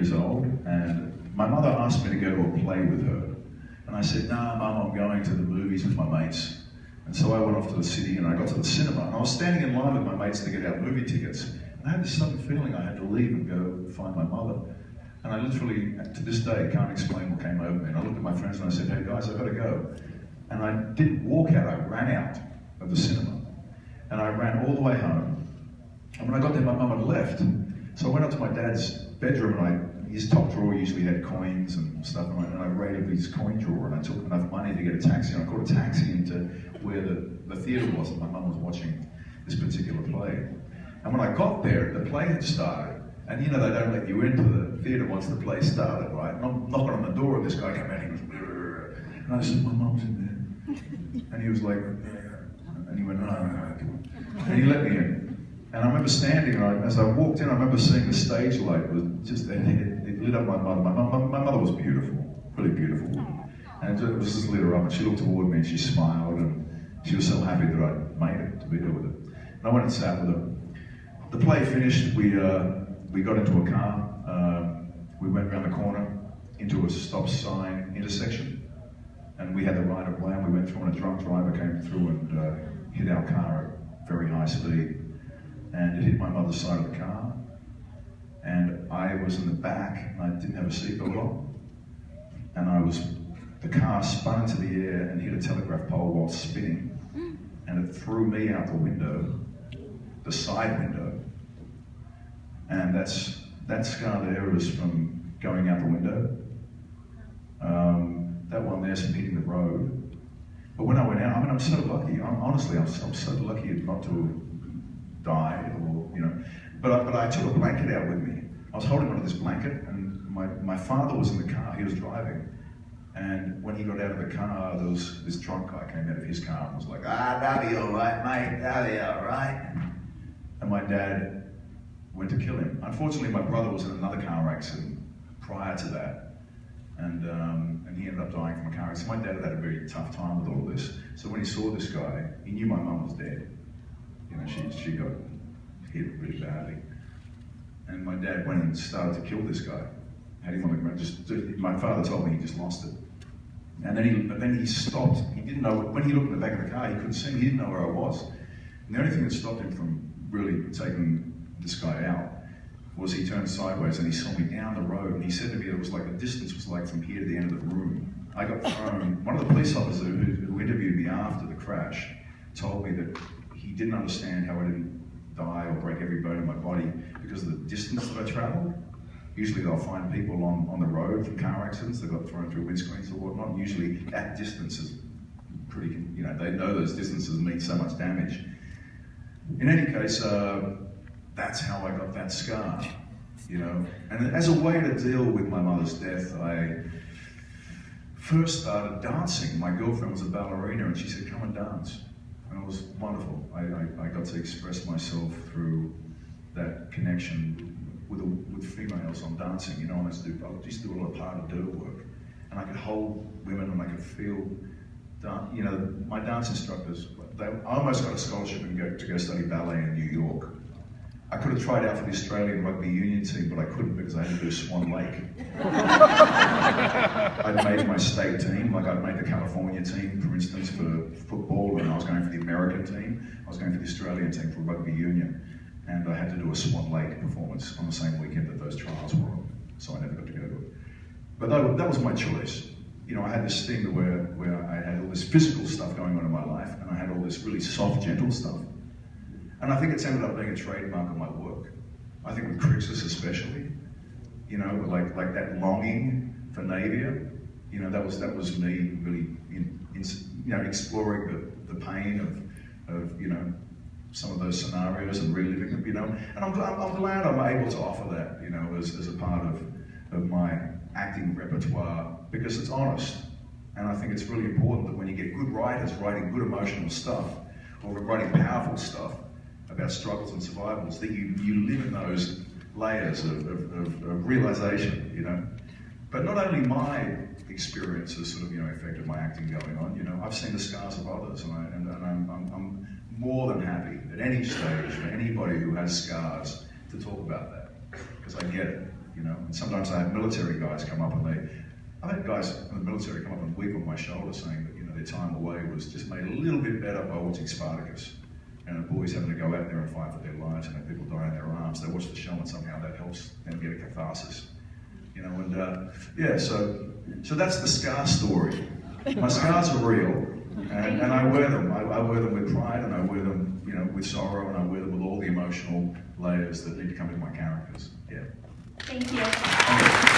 years old, and my mother asked me to go to a play with her. And I said, "Nah, Mum, I'm going to the movies with my mates." And so I went off to the city and I got to the cinema. And I was standing in line with my mates to get our movie tickets. And I had this sudden feeling I had to leave and go find my mother. And I literally, to this day, can't explain what came over me. And I looked at my friends and I said, "Hey guys, I've got to go." And I didn't walk out, I ran out of the cinema. And I ran all the way home. And when I got there, my mum had left. So I went up to my dad's bedroom and his top drawer usually had coins and stuff. And I raided his coin drawer and I took enough money to get a taxi. And I called a taxi into where the theatre was that my mum was watching this particular play. And when I got there, the play had started. And you know, they don't let you into the theatre once the play started, right? And I'm knocking on the door and this guy came out and he was, "Brrr." And I said, "My mum's in there." And he was like, "Yeah." And he went, "No, no, no." And he let me in. And I remember standing, and as I walked in, I remember seeing the stage light was just, it lit up my mother. My mother was beautiful, really beautiful. And it was just lit her up, and she looked toward me and she smiled, and she was so happy that I made it to be there with her. And I went and sat with her. The play finished, we got into a car, we went around the corner into a stop sign intersection, and we had the right of way, and we went through, and a drunk driver came through and hit our car at very high speed. And it hit my mother's side of the car, and I was in the back, and I didn't have a seatbelt on, and the car spun into the air and hit a telegraph pole while spinning, and it threw me out the window, the side window, and that scar there is from going out the window. That one there's from hitting the road. But when I went out, I mean, I'm so lucky. I'm so lucky not to died, or you know, but I took a blanket out with me. I was holding onto this blanket, and my father was in the car. He was driving, and when he got out of the car, there was this drunk guy came out of his car and was like, "That'll be all right, mate. That'll be all right." And my dad went to kill him. Unfortunately, my brother was in another car accident prior to that, and he ended up dying from a car accident. My dad had a very tough time with all of this. So when he saw this guy, he knew my mum was dead. You know, she got hit really badly. And my dad went and started to kill this guy. Had him on the ground. My father told me he just lost it. And then he stopped. He didn't know, when he looked in the back of the car, he couldn't see me. He didn't know where I was. And the only thing that stopped him from really taking this guy out was he turned sideways and he saw me down the road. And he said to me, it was like, the distance was like from here to the end of the room. I got thrown. One of the police officers who interviewed me after the crash told me that he didn't understand how I didn't die or break every bone in my body because of the distance that I traveled. Usually they'll find people on the road from car accidents that got thrown through windscreens or whatnot. Usually that distance is pretty, you know, they know those distances mean so much damage. In any case, that's how I got that scar, you know. And as a way to deal with my mother's death, I first started dancing. My girlfriend was a ballerina and she said, "Come and dance." And it was wonderful. I got to express myself through that connection with females on dancing. You know, I used to do a lot of part of dirt work, and I could hold women and I could feel, you know, my dance instructors. I almost got a scholarship to go study ballet in New York. I could have tried out for the Australian rugby union team, but I couldn't because I had to do Swan Lake. I'd made my state team, like I'd made the California team, for instance, for football, and I was going for the American team. I was going for the Australian team for rugby union, and I had to do a Swan Lake performance on the same weekend that those trials were on, so I never got to go to it. But that was my choice. You know, I had this thing where I had all this physical stuff going on in my life, and I had all this really soft, gentle stuff. And I think it's ended up being a trademark of my work. I think with Crixus especially, you know, like that longing for Navia, you know, that was me really, you know, exploring the pain of you know, some of those scenarios and reliving them, you know. And I'm glad I'm able to offer that, you know, as a part of my acting repertoire, because it's honest. And I think it's really important that when you get good writers writing good emotional stuff, or writing powerful stuff about struggles and survivals, that you live in those layers of realization, you know. But not only my experience has sort of, you know, affected my acting going on, you know, I've seen the scars of others, and I'm more than happy at any stage for anybody who has scars to talk about that, because I get it. you know. And sometimes I have military guys come up and I've had guys in the military come up and weep on my shoulder saying that, you know, their time away was just made a little bit better by watching Spartacus. And the boys having to go out there and fight for their lives and have people die in their arms. They watch the show and somehow that helps them get a catharsis. You know, and yeah, so that's the scar story. My scars are real, and I wear them. I wear them with pride, and I wear them, you know, with sorrow, and I wear them with all the emotional layers that need to come in my characters. Yeah. Thank you.